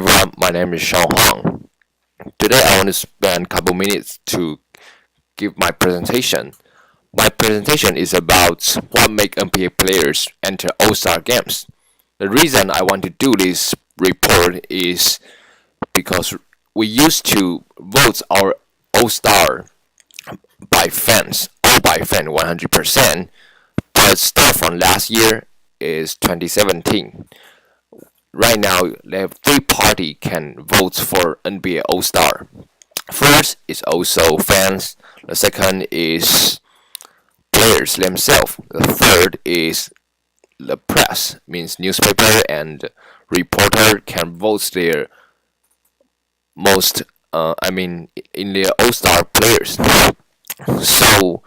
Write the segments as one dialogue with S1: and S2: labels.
S1: everyone, my name is Sean Huang. Today I want to spend a couple minutes to give my presentation. My presentation is about what make NBA players enter All-Star games. The reason I want to do this report is because we used to vote our All-Star by fans, all by fan 100%, but start from last year is 2017. Right now, they have three party can vote for NBA All-Star. First is also fans. The second is players themselves. The third is the press, means newspaper and reporter can vote their most, in their All-Star players. So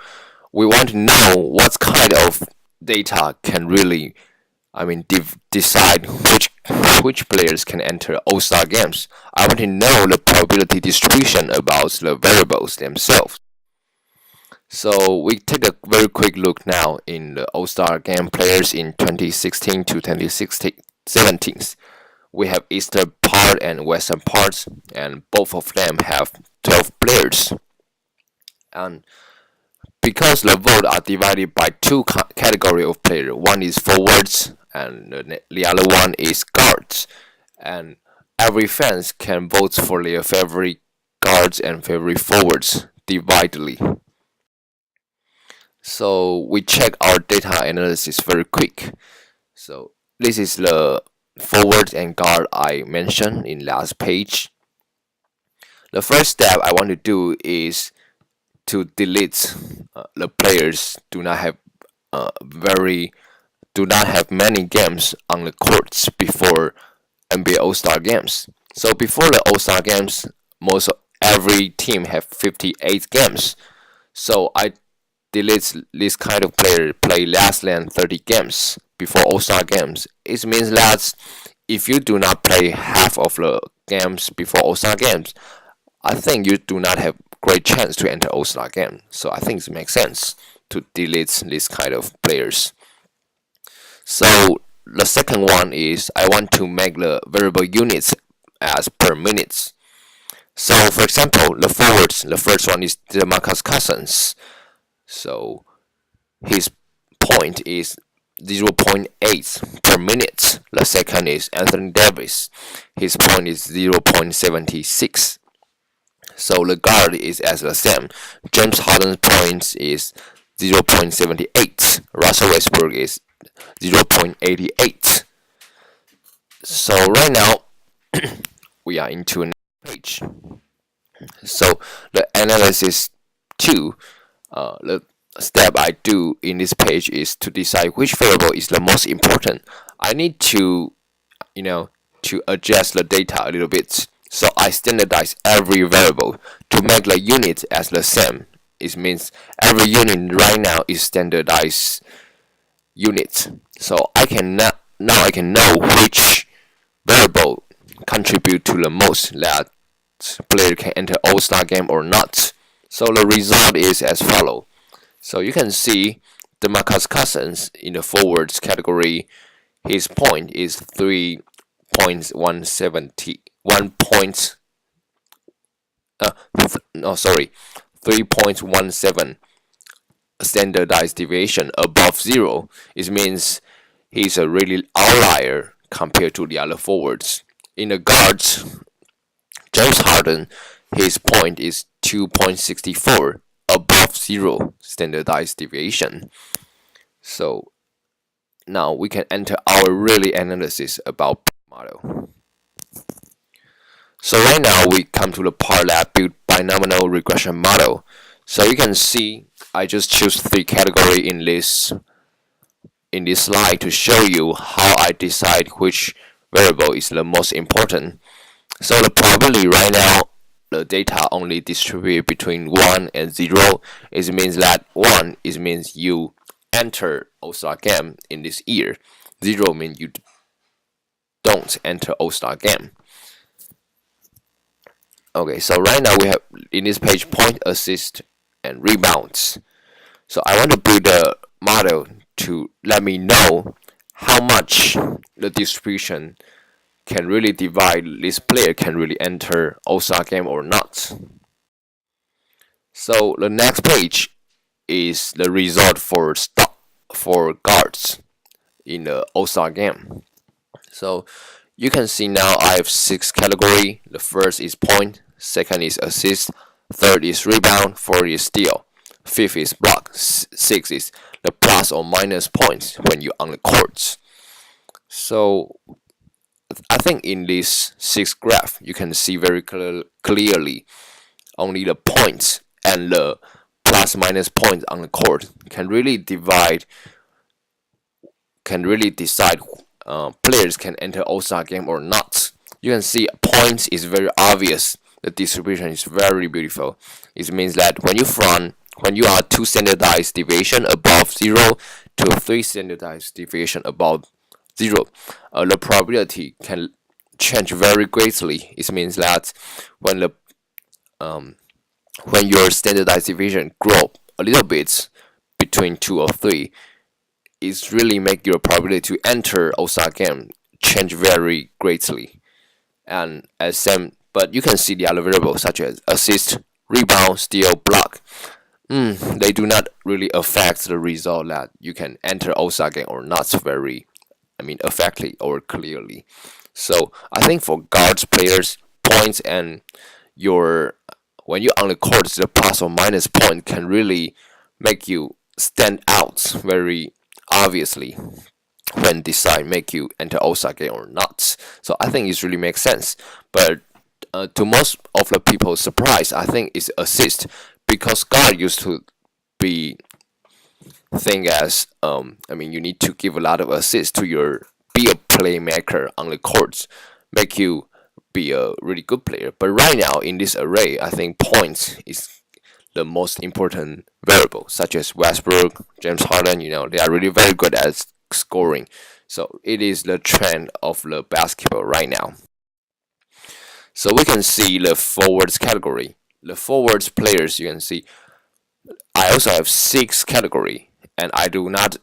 S1: we want to know what kind of data can really, decide which players can enter All-Star games. I want to know the probability distribution about the variables themselves. So we take a very quick look now in the All-Star game players in 2016 to 2017. We have eastern part and western parts, and both of them have 12 players. And because the vote are divided by two category of players, one is forwards and the other one is guards, and every fans can vote for their favorite guards and favorite forwards dividedly. So we check our data analysis very quick. So this is the forward and guard I mentioned in last page. The first step I want to do is to delete the players do not have many games on the courts before NBA All-Star games. So before the All-Star games, every team have 58 games. So I delete this kind of player play less than 30 games before All-Star games. It means that if you do not play half of the games before All-Star games, I think you do not have great chance to enter All-Star game. So I think it makes sense to delete this kind of players. So the second one is I want to make the variable units as per minutes. So for example, the forwards, the first one is DeMarcus Cousins. So his point is 0.8 per minute. The second is Anthony Davis. His point is 0.76. So the guard is as the same. James Harden's point is 0.78. Russell Westbrook is 0.88. So right now we are into a page. So the analysis 2, the step I do in this page is to decide which variable is the most important. I need to adjust the data a little bit. So I standardize every variable to make the unit as the same. It means every unit right now is standardized unit. So I can now I can know which variable contribute to the most that player can enter All-Star game or not. So the result is as follow. So you can see DeMarcus Cousins in the forwards category, his point is 3.17 standardized deviation above 0. It means he's a really outlier compared to the other forwards. In the guards, James Harden, his point is 2.64 above 0 standardized deviation. So now we can enter our really analysis about model. So right now we come to the part that build binomial regression model. So you can see I just choose 3 categories in this slide to show you how I decide which variable is the most important. So the probability right now, the data only distribute between 1 and 0. It means that 1 means you enter All-Star game in this year. 0 means you don't enter All-Star game. Okay, so right now we have in this page point, assist, and rebounds. So I want to build a model to let me know how much the distribution can really divide this player can really enter All-Star game or not. So the next page is the result for guards in the All-Star game. So you can see now I have 6 categories. The first is point, second is assist, third is rebound, fourth is steal, fifth is block, sixth is the plus or minus points when you're on the courts. So I think in this 6 graph you can see very clearly only the points and the plus minus points on the court can really decide players can enter All-Star game or not. You can see points is very obvious. The distribution is very beautiful. It means that when you are 2 standardized deviation above 0 to 3 standardized deviation above 0, the probability can change very greatly. It means that when your standardized deviation grow a little bit between 2 or 3, it's really make your probability to enter All-Star game change very greatly. And but you can see the other variables such as assist, rebound, steal, block. They do not really affect the result that you can enter All-Star game or not very, effectively or clearly. So I think for guards players, points and when you're on the court, the plus or minus point can really make you stand out very obviously when make you enter All-Star game or not. So I think it really makes sense. But to most of the people's surprise, I think it's assist because guard used to be thing as you need to give a lot of assists to be a playmaker on the courts, make you be a really good player. But right now in this array, I think points is the most important variable, such as Westbrook, James Harden. They are really very good at scoring. So it is the trend of the basketball right now. So we can see the forwards category. The forwards players, you can see I also have 6 category, and I do not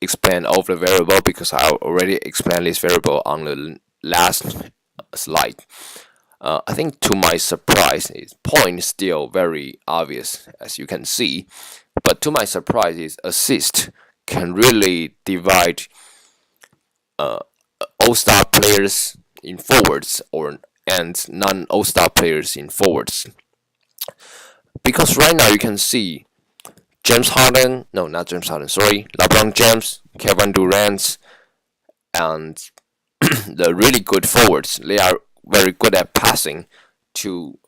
S1: explain all the variable because I already explained this variable on the last slide. I think to my surprise, point is still very obvious as you can see, but to my surprise is assist can really divide All-Star players in forwards and non-All-Star players in forwards. Because right now you can see LeBron James, Kevin Durant, and the really good forwards, they are very good at passing to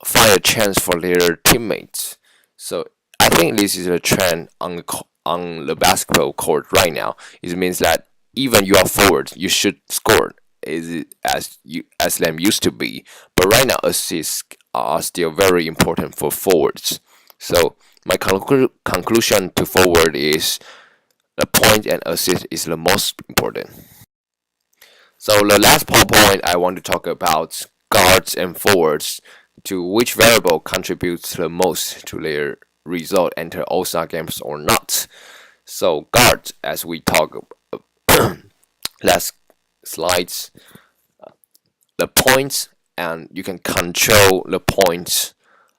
S1: find a chance for their teammates. So I think this is a trend on the basketball court right now. It means that even you are forward, you should score as them used to be. But right now, assists are still very important for forwards. So my conclusion to forward is the point and assist is the most important. So the last PowerPoint I want to talk about guards and forwards, to which variable contributes the most to their result enter All-Star games or not. So guards, as we talk last slides, the points, and you can control the points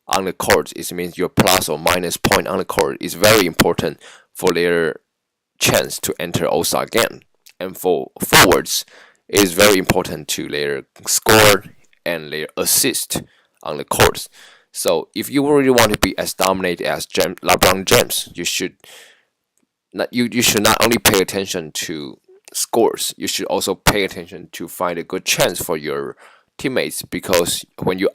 S1: on the court. It means your plus or minus point on the court is very important for their chance to enter All-Star game. And for forwards, it is very important to their score and their assist on the court. So if you really want to be as dominant as LeBron James, you should not only pay attention to scores, you should also pay attention to find a good chance for your teammates, because when you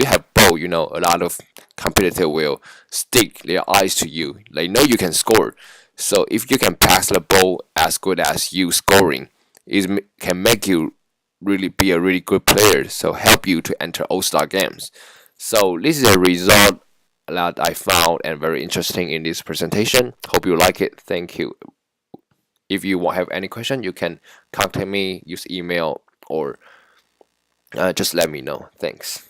S1: have ball, a lot of competitor will stick their eyes to you. They know you can score. So if you can pass the ball as good as you scoring, it can make you really be a really good player, so help you to enter All-Star games. So this is a result that I found and very interesting in this presentation. Hope you like it. Thank you. If you have any question, you can contact me, use email, or just let me know. Thanks.